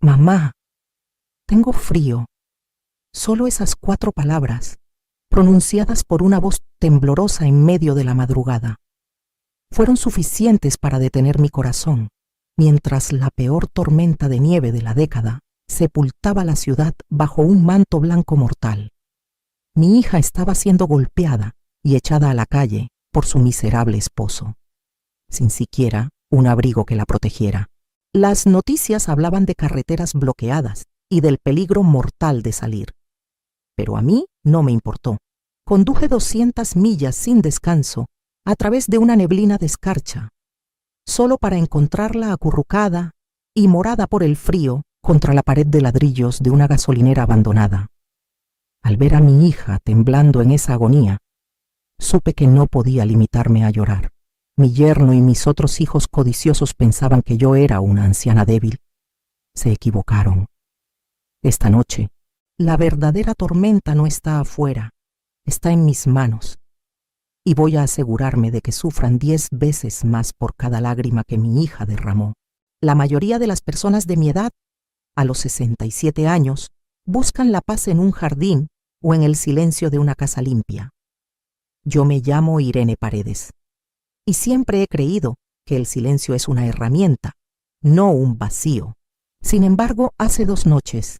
Mamá, tengo frío. Solo esas 4 palabras, pronunciadas por una voz temblorosa en medio de la madrugada, fueron suficientes para detener mi corazón, mientras la peor tormenta de nieve de la década sepultaba la ciudad bajo un manto blanco mortal. Mi hija estaba siendo golpeada y echada a la calle por su miserable esposo, sin siquiera un abrigo que la protegiera. Las noticias hablaban de carreteras bloqueadas y del peligro mortal de salir. Pero a mí no me importó. Conduje 200 millas sin descanso a través de una neblina de escarcha, solo para encontrarla acurrucada y morada por el frío contra la pared de ladrillos de una gasolinera abandonada. Al ver a mi hija temblando en esa agonía, supe que no podía limitarme a llorar. Mi yerno y mis otros hijos codiciosos pensaban que yo era una anciana débil. Se equivocaron. Esta noche, la verdadera tormenta no está afuera, está en mis manos. Y voy a asegurarme de que sufran 10 veces más por cada lágrima que mi hija derramó. La mayoría de las personas de mi edad, a los 67 años, buscan la paz en un jardín o en el silencio de una casa limpia. Yo me llamo Irene Paredes, y siempre he creído que el silencio es una herramienta, no un vacío. Sin embargo, hace 2 noches,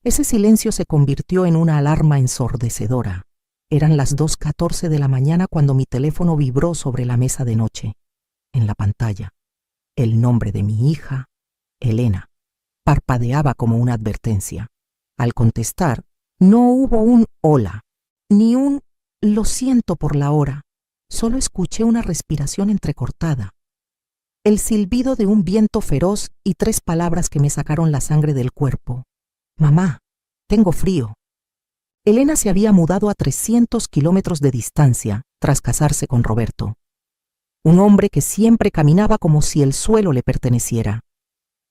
ese silencio se convirtió en una alarma ensordecedora. Eran las 2:14 de la mañana cuando mi teléfono vibró sobre la mesa de noche. En la pantalla, el nombre de mi hija, Elena, parpadeaba como una advertencia. Al contestar, no hubo un hola, ni un lo siento por la hora. Solo escuché una respiración entrecortada, el silbido de un viento feroz y 3 palabras que me sacaron la sangre del cuerpo. Mamá, tengo frío. Elena se había mudado a 300 kilómetros de distancia tras casarse con Roberto, un hombre que siempre caminaba como si el suelo le perteneciera,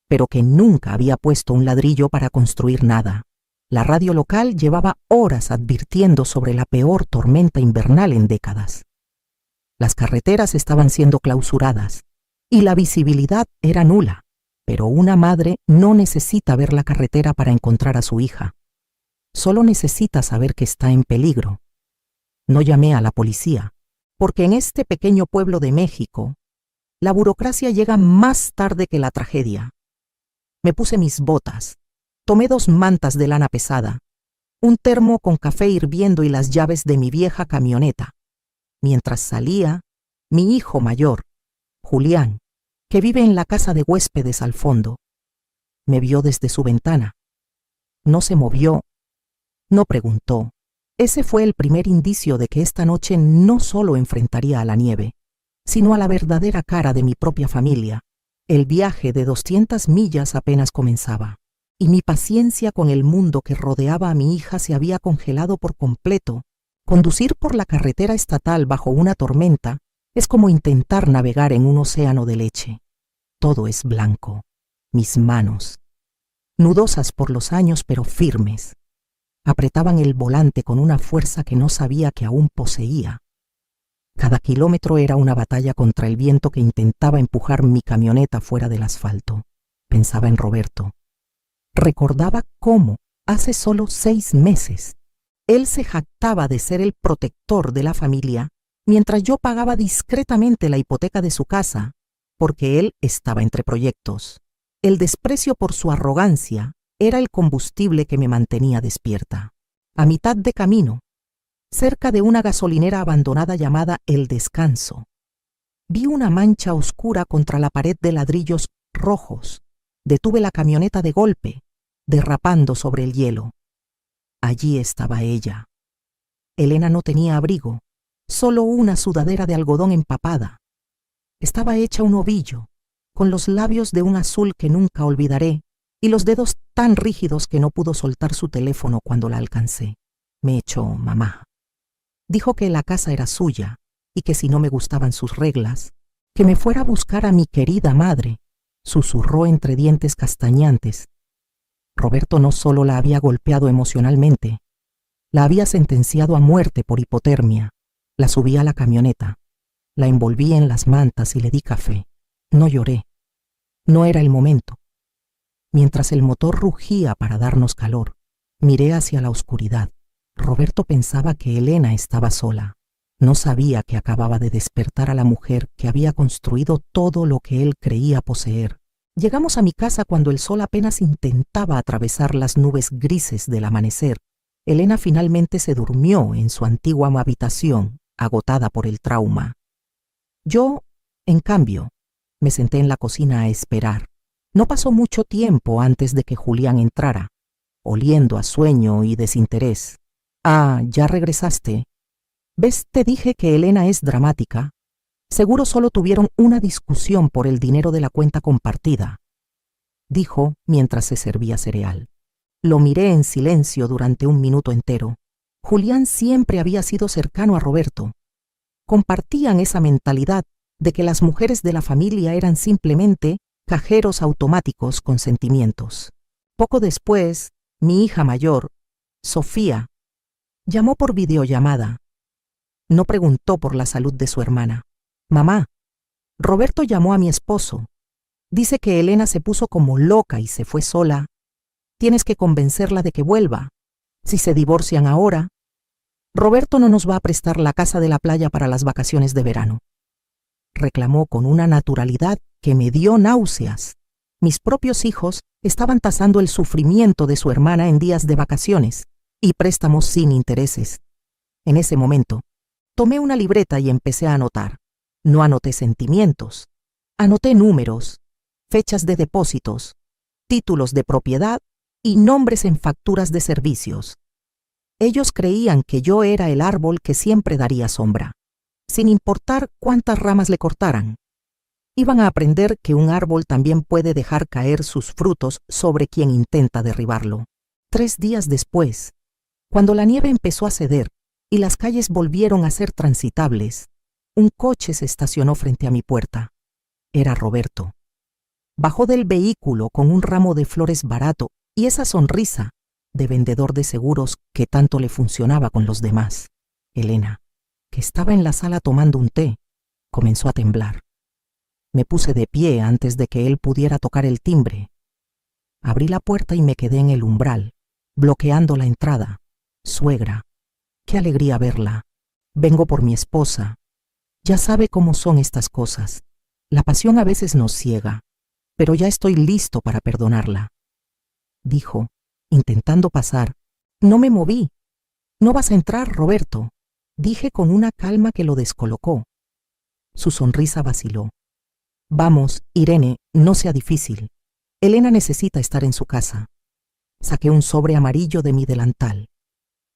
pero que nunca había puesto un ladrillo para construir nada. La radio local llevaba horas advirtiendo sobre la peor tormenta invernal en décadas. Las carreteras estaban siendo clausuradas y la visibilidad era nula, pero una madre no necesita ver la carretera para encontrar a su hija. Solo necesita saber que está en peligro. No llamé a la policía, porque en este pequeño pueblo de México, la burocracia llega más tarde que la tragedia. Me puse mis botas, tomé 2 mantas de lana pesada, un termo con café hirviendo y las llaves de mi vieja camioneta. Mientras salía, mi hijo mayor, Julián, que vive en la casa de huéspedes al fondo, me vio desde su ventana. No se movió, no preguntó. Ese fue el primer indicio de que esta noche no solo enfrentaría a la nieve, sino a la verdadera cara de mi propia familia. El viaje de 200 millas apenas comenzaba, y mi paciencia con el mundo que rodeaba a mi hija se había congelado por completo. Conducir por la carretera estatal bajo una tormenta es como intentar navegar en un océano de leche. Todo es blanco. Mis manos, nudosas por los años pero firmes, apretaban el volante con una fuerza que no sabía que aún poseía. Cada kilómetro era una batalla contra el viento que intentaba empujar mi camioneta fuera del asfalto. Pensaba en Roberto. Recordaba cómo, hace solo 6 meses, él se jactaba de ser el protector de la familia, mientras yo pagaba discretamente la hipoteca de su casa, porque él estaba entre proyectos. El desprecio por su arrogancia era el combustible que me mantenía despierta. A mitad de camino, cerca de una gasolinera abandonada llamada El Descanso, vi una mancha oscura contra la pared de ladrillos rojos. Detuve la camioneta de golpe, derrapando sobre el hielo. Allí estaba ella. Elena no tenía abrigo, solo una sudadera de algodón empapada. Estaba hecha un ovillo, con los labios de un azul que nunca olvidaré y los dedos tan rígidos que no pudo soltar su teléfono cuando la alcancé. Me echó mamá. Dijo que la casa era suya y que si no me gustaban sus reglas, que me fuera a buscar a mi querida madre. Susurró entre dientes castañantes. Roberto no solo la había golpeado emocionalmente, la había sentenciado a muerte por hipotermia. La subí a la camioneta, la envolví en las mantas y le di café. No lloré. No era el momento. Mientras el motor rugía para darnos calor, miré hacia la oscuridad. Roberto pensaba que Elena estaba sola. No sabía que acababa de despertar a la mujer que había construido todo lo que él creía poseer. Llegamos a mi casa cuando el sol apenas intentaba atravesar las nubes grises del amanecer. Elena finalmente se durmió en su antigua habitación, agotada por el trauma. Yo, en cambio, me senté en la cocina a esperar. No pasó mucho tiempo antes de que Julián entrara, oliendo a sueño y desinterés. «Ah, ¿ya regresaste? ¿Ves? Te dije que Elena es dramática. Seguro solo tuvieron una discusión por el dinero de la cuenta compartida», dijo mientras se servía cereal. Lo miré en silencio durante un minuto entero. Julián siempre había sido cercano a Roberto. Compartían esa mentalidad de que las mujeres de la familia eran simplemente cajeros automáticos con sentimientos. Poco después, mi hija mayor, Sofía, llamó por videollamada. No preguntó por la salud de su hermana. «Mamá, Roberto llamó a mi esposo. Dice que Elena se puso como loca y se fue sola. Tienes que convencerla de que vuelva. Si se divorcian ahora, Roberto no nos va a prestar la casa de la playa para las vacaciones de verano», reclamó con una naturalidad que me dio náuseas. Mis propios hijos estaban tasando el sufrimiento de su hermana en días de vacaciones y préstamos sin intereses. En ese momento, tomé una libreta y empecé a anotar. No anoté sentimientos, anoté números, fechas de depósitos, títulos de propiedad y nombres en facturas de servicios. Ellos creían que yo era el árbol que siempre daría sombra, sin importar cuántas ramas le cortaran. Iban a aprender que un árbol también puede dejar caer sus frutos sobre quien intenta derribarlo. 3 días después, cuando la nieve empezó a ceder y las calles volvieron a ser transitables, un coche se estacionó frente a mi puerta. Era Roberto. Bajó del vehículo con un ramo de flores barato y esa sonrisa de vendedor de seguros que tanto le funcionaba con los demás. Elena, que estaba en la sala tomando un té, comenzó a temblar. Me puse de pie antes de que él pudiera tocar el timbre. Abrí la puerta y me quedé en el umbral, bloqueando la entrada. «Suegra, qué alegría verla. Vengo por mi esposa. Ya sabe cómo son estas cosas. La pasión a veces nos ciega, pero ya estoy listo para perdonarla», dijo, intentando pasar. No me moví. «No vas a entrar, Roberto», dije con una calma que lo descolocó. Su sonrisa vaciló. «Vamos, Irene, no sea difícil. Elena necesita estar en su casa». Saqué un sobre amarillo de mi delantal.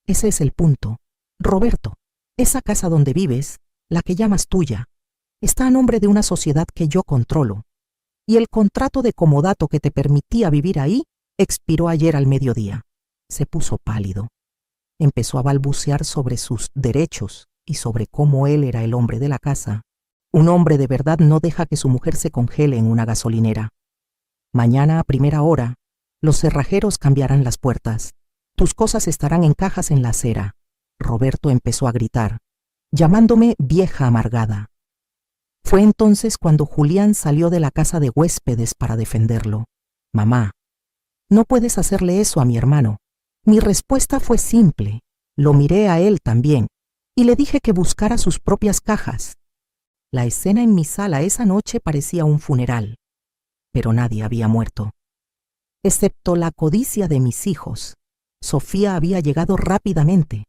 «Ese es el punto. Roberto, esa casa donde vives, la que llamas tuya, está a nombre de una sociedad que yo controlo. Y el contrato de comodato que te permitía vivir ahí expiró ayer al mediodía». Se puso pálido. Empezó a balbucear sobre sus derechos y sobre cómo él era el hombre de la casa. Un hombre de verdad no deja que su mujer se congele en una gasolinera. «Mañana a primera hora, los cerrajeros cambiarán las puertas. Tus cosas estarán en cajas en la acera». Roberto empezó a gritar, llamándome vieja amargada. Fue entonces cuando Julián salió de la casa de huéspedes para defenderlo. «Mamá, no puedes hacerle eso a mi hermano». Mi respuesta fue simple. Lo miré a él también y le dije que buscara sus propias cajas. La escena en mi sala esa noche parecía un funeral, pero nadie había muerto. Excepto la codicia de mis hijos. Sofía había llegado rápidamente,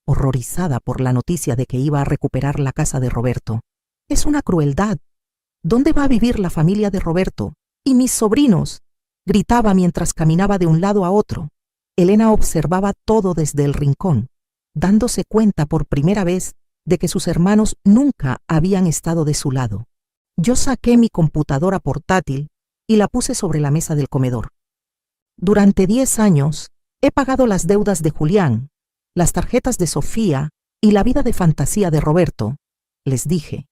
horrorizada por la noticia de que iba a recuperar la casa de Roberto. «Es una crueldad. ¿Dónde va a vivir la familia de Roberto? ¿Y mis sobrinos?», gritaba mientras caminaba de un lado a otro. Elena observaba todo desde el rincón, dándose cuenta por primera vez de que sus hermanos nunca habían estado de su lado. Yo saqué mi computadora portátil y la puse sobre la mesa del comedor. «Durante 10 años he pagado las deudas de Julián, las tarjetas de Sofía y la vida de fantasía de Roberto», les dije,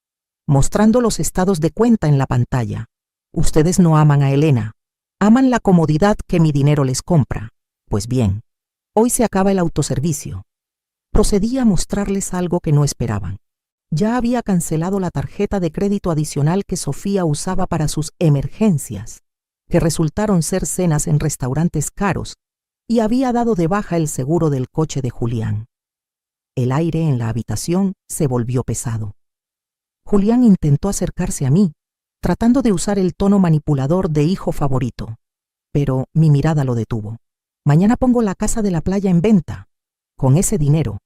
mostrando los estados de cuenta en la pantalla. «Ustedes no aman a Elena, aman la comodidad que mi dinero les compra. Pues bien, hoy se acaba el autoservicio». Procedí a mostrarles algo que no esperaban. Ya había cancelado la tarjeta de crédito adicional que Sofía usaba para sus emergencias. que resultaron ser cenas en restaurantes caros, y había dado de baja el seguro del coche de Julián. El aire en la habitación se volvió pesado. Julián intentó acercarse a mí, tratando de usar el tono manipulador de hijo favorito, pero mi mirada lo detuvo. Mañana pongo la casa de la playa en venta. Con ese dinero,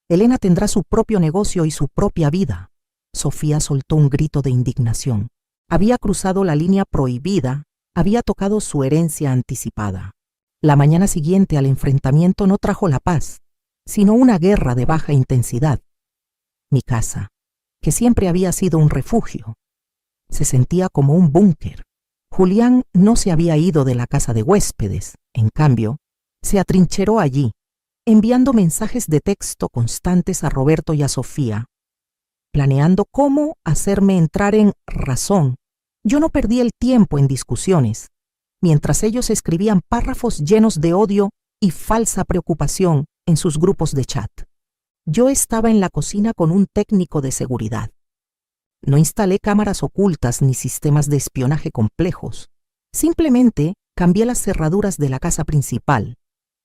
Elena tendrá su propio negocio y su propia vida. Sofía soltó un grito de indignación. Había cruzado la línea prohibida, había tocado su herencia anticipada. La mañana siguiente al enfrentamiento no trajo la paz, sino una guerra de baja intensidad. Mi casa, que siempre había sido un refugio, se sentía como un búnker. Julián no se había ido de la casa de huéspedes, en cambio, se atrincheró allí, enviando mensajes de texto constantes a Roberto y a Sofía, planeando cómo hacerme entrar en razón. Yo no perdí el tiempo en discusiones, mientras ellos escribían párrafos llenos de odio y falsa preocupación en sus grupos de chat. Yo estaba en la cocina con un técnico de seguridad. No instalé cámaras ocultas ni sistemas de espionaje complejos. Simplemente cambié las cerraduras de la casa principal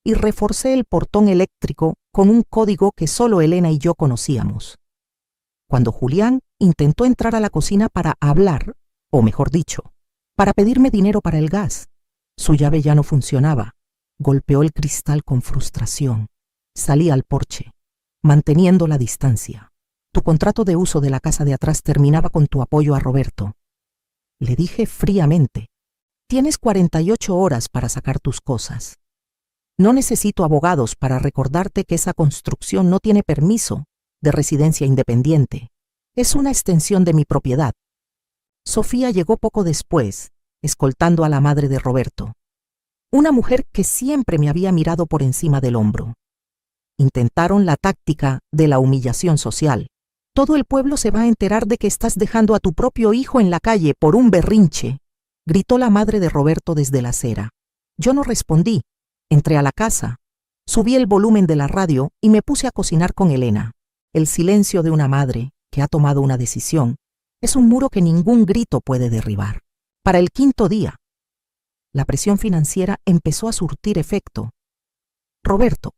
y reforcé el portón eléctrico con un código que solo Elena y yo conocíamos. Cuando Julián intentó entrar a la cocina para hablar, o mejor dicho, para pedirme dinero para el gas, su llave ya no funcionaba. Golpeó el cristal con frustración. Salí al porche, manteniendo la distancia. Tu contrato de uso de la casa de atrás terminaba con tu apoyo a Roberto. Le dije fríamente, tienes 48 horas para sacar tus cosas. No necesito abogados para recordarte que esa construcción no tiene permiso de residencia independiente. Es una extensión de mi propiedad. Sofía llegó poco después, escoltando a la madre de Roberto, una mujer que siempre me había mirado por encima del hombro. Intentaron la táctica de la humillación social. Todo el pueblo se va a enterar de que estás dejando a tu propio hijo en la calle por un berrinche, gritó la madre de Roberto desde la acera. Yo no respondí. Entré a la casa, subí el volumen de la radio y me puse a cocinar con Elena. El silencio de una madre que ha tomado una decisión es un muro que ningún grito puede derribar. Para el quinto día, la presión financiera empezó a surtir efecto. Roberto,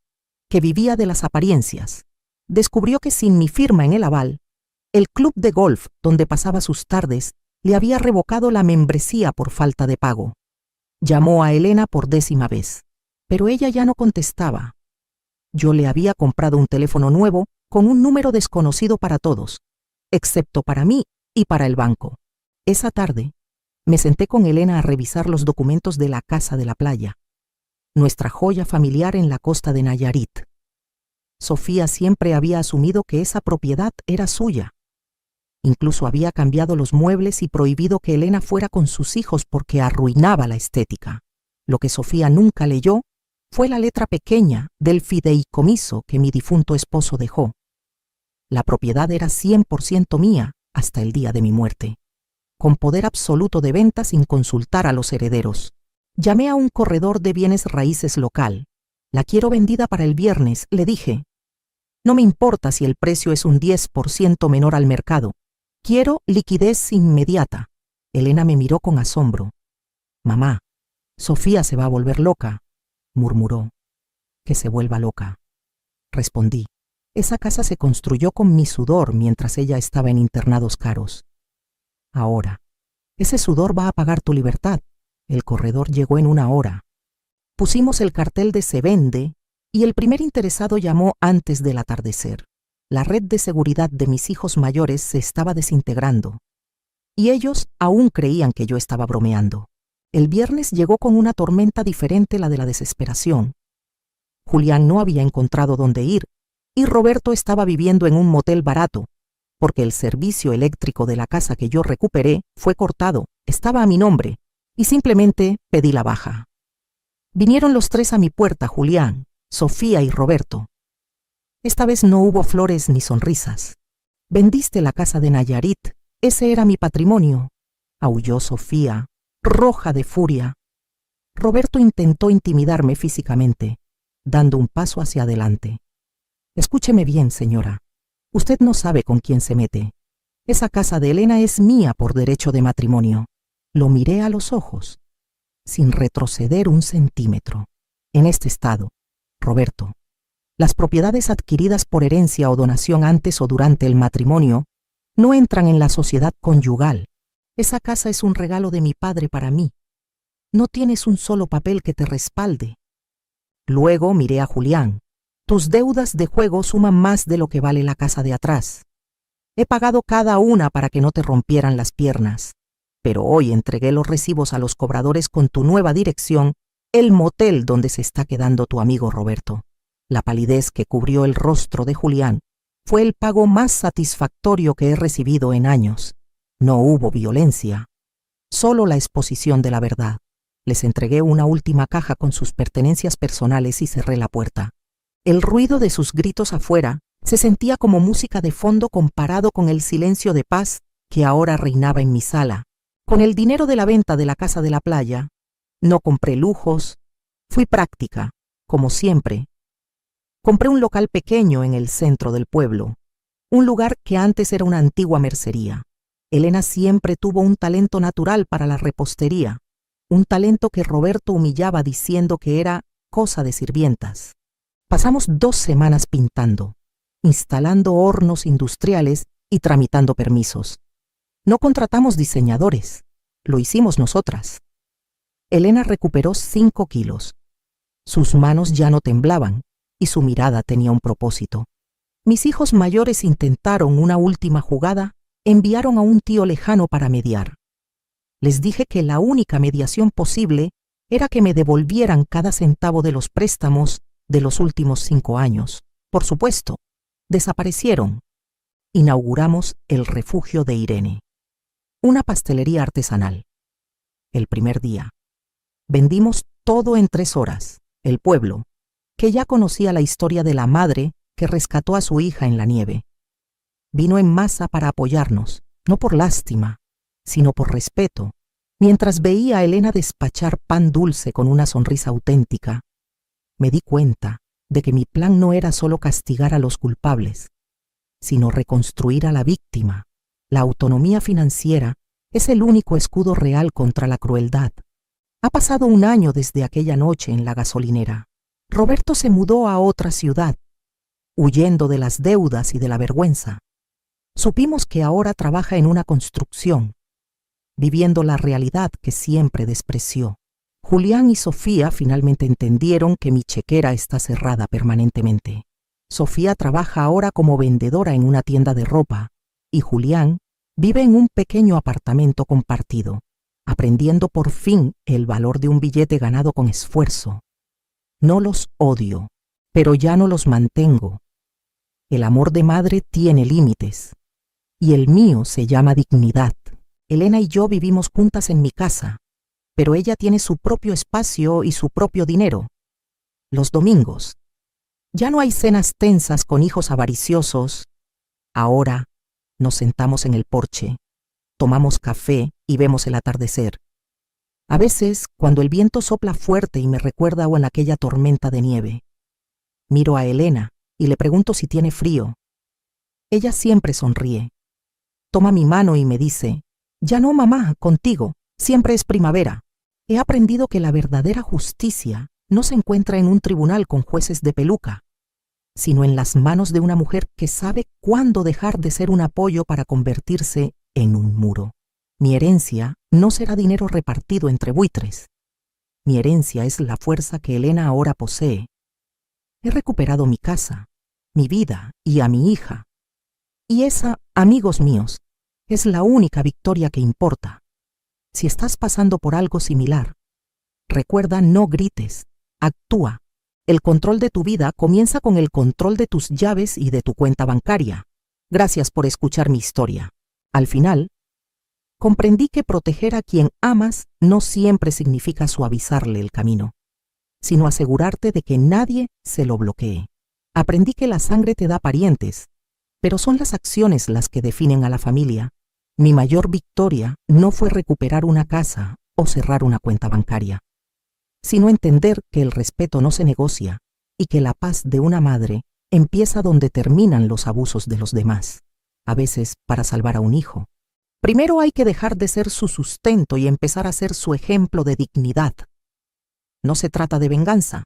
que vivía de las apariencias, descubrió que sin mi firma en el aval, el club de golf donde pasaba sus tardes le había revocado la membresía por falta de pago. Llamó a Elena por 10ª vez, pero ella ya no contestaba. Yo le había comprado un teléfono nuevo con un número desconocido para todos, excepto para mí y para el banco. Esa tarde, me senté con Elena a revisar los documentos de la casa de la playa, nuestra joya familiar en la costa de Nayarit. Sofía siempre había asumido que esa propiedad era suya. Incluso había cambiado los muebles y prohibido que Elena fuera con sus hijos porque arruinaba la estética. Lo que Sofía nunca leyó fue la letra pequeña del fideicomiso que mi difunto esposo dejó. La propiedad era 100% mía hasta el día de mi muerte, con poder absoluto de venta sin consultar a los herederos. Llamé a un corredor de bienes raíces local. La quiero vendida para el viernes, le dije. No me importa si el precio es un 10% menor al mercado. Quiero liquidez inmediata. Elena me miró con asombro. Mamá, Sofía se va a volver loca, murmuró. Que se vuelva loca. Respondí. Esa casa se construyó con mi sudor mientras ella estaba en internados caros. Ahora, ese sudor va a pagar tu libertad. El corredor llegó en 1 hora. Pusimos el cartel de se vende y el primer interesado llamó antes del atardecer. La red de seguridad de mis hijos mayores se estaba desintegrando y ellos aún creían que yo estaba bromeando. El viernes llegó con una tormenta diferente, la de la desesperación. Julián no había encontrado dónde ir y Roberto estaba viviendo en un motel barato, porque el servicio eléctrico de la casa que yo recuperé fue cortado, estaba a mi nombre, y simplemente pedí la baja. Vinieron los 3 a mi puerta, Julián, Sofía y Roberto. Esta vez no hubo flores ni sonrisas. Vendiste la casa de Nayarit, ese era mi patrimonio, aulló Sofía, roja de furia. Roberto intentó intimidarme físicamente, dando un paso hacia adelante. Escúcheme bien, señora. Usted no sabe con quién se mete. Esa casa de Elena es mía por derecho de matrimonio. Lo miré a los ojos. sin retroceder un centímetro. En este estado, Roberto, las propiedades adquiridas por herencia o donación antes o durante el matrimonio no entran en la sociedad conyugal. Esa casa es un regalo de mi padre para mí. No tienes un solo papel que te respalde. Luego miré a Julián. Tus deudas de juego suman más de lo que vale la casa de atrás. He pagado cada una para que no te rompieran las piernas. Pero hoy entregué los recibos a los cobradores con tu nueva dirección, el motel donde se está quedando tu amigo Roberto. La palidez que cubrió el rostro de Julián fue el pago más satisfactorio que he recibido en años. No hubo violencia, solo la exposición de la verdad. Les entregué una última caja con sus pertenencias personales y cerré la puerta. El ruido de sus gritos afuera se sentía como música de fondo comparado con el silencio de paz que ahora reinaba en mi sala. Con el dinero de la venta de la casa de la playa, no compré lujos, fui práctica, como siempre. Compré un local pequeño en el centro del pueblo, un lugar que antes era una antigua mercería. Elena siempre tuvo un talento natural para la repostería, un talento que Roberto humillaba diciendo que era cosa de sirvientas. Pasamos 2 semanas pintando, instalando hornos industriales y tramitando permisos. No contratamos diseñadores, lo hicimos nosotras. Elena recuperó 5 kilos. Sus manos ya no temblaban y su mirada tenía un propósito. Mis hijos mayores intentaron una última jugada, enviaron a un tío lejano para mediar. Les dije que la única mediación posible era que me devolvieran cada centavo de los préstamos de los últimos 5 años. Por supuesto, desaparecieron. Inauguramos el refugio de Irene, una pastelería artesanal. El primer día, vendimos todo en 3 horas. El pueblo, que ya conocía la historia de la madre que rescató a su hija en la nieve, vino en masa para apoyarnos, no por lástima, sino por respeto. Mientras veía a Elena despachar pan dulce con una sonrisa auténtica, me di cuenta de que mi plan no era solo castigar a los culpables, sino reconstruir a la víctima. La autonomía financiera es el único escudo real contra la crueldad. Ha pasado 1 año desde aquella noche en la gasolinera. Roberto se mudó a otra ciudad, huyendo de las deudas y de la vergüenza. Supimos que ahora trabaja en una construcción, viviendo la realidad que siempre despreció. Julián y Sofía finalmente entendieron que mi chequera está cerrada permanentemente. Sofía trabaja ahora como vendedora en una tienda de ropa y Julián vive en un pequeño apartamento compartido, aprendiendo por fin el valor de un billete ganado con esfuerzo. No los odio, pero ya no los mantengo. El amor de madre tiene límites, y el mío se llama dignidad. Elena y yo vivimos juntas en mi casa, pero ella tiene su propio espacio y su propio dinero. Los domingos, ya no hay cenas tensas con hijos avariciosos. Ahora nos sentamos en el porche, tomamos café y vemos el atardecer. A veces, cuando el viento sopla fuerte y me recuerda en aquella tormenta de nieve, miro a Elena y le pregunto si tiene frío. Ella siempre sonríe. Toma mi mano y me dice: «Ya no, mamá, contigo, siempre es primavera». He aprendido que la verdadera justicia no se encuentra en un tribunal con jueces de peluca, sino en las manos de una mujer que sabe cuándo dejar de ser un apoyo para convertirse en un muro. Mi herencia no será dinero repartido entre buitres. Mi herencia es la fuerza que Elena ahora posee. He recuperado mi casa, mi vida y a mi hija. Y esa, amigos míos, es la única victoria que importa. Si estás pasando por algo similar, recuerda, no grites, actúa. El control de tu vida comienza con el control de tus llaves y de tu cuenta bancaria. Gracias por escuchar mi historia. Al final, comprendí que proteger a quien amas no siempre significa suavizarle el camino, sino asegurarte de que nadie se lo bloquee. Aprendí que la sangre te da parientes, pero son las acciones las que definen a la familia. Mi mayor victoria no fue recuperar una casa o cerrar una cuenta bancaria, sino entender que el respeto no se negocia y que la paz de una madre empieza donde terminan los abusos de los demás. A veces, para salvar a un hijo, Primero hay que dejar de ser su sustento y empezar a ser su ejemplo de dignidad. No se trata de venganza,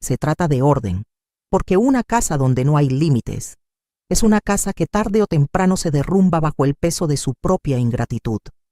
se trata de orden, porque una casa donde no hay límites es una casa que tarde o temprano se derrumba bajo el peso de su propia ingratitud.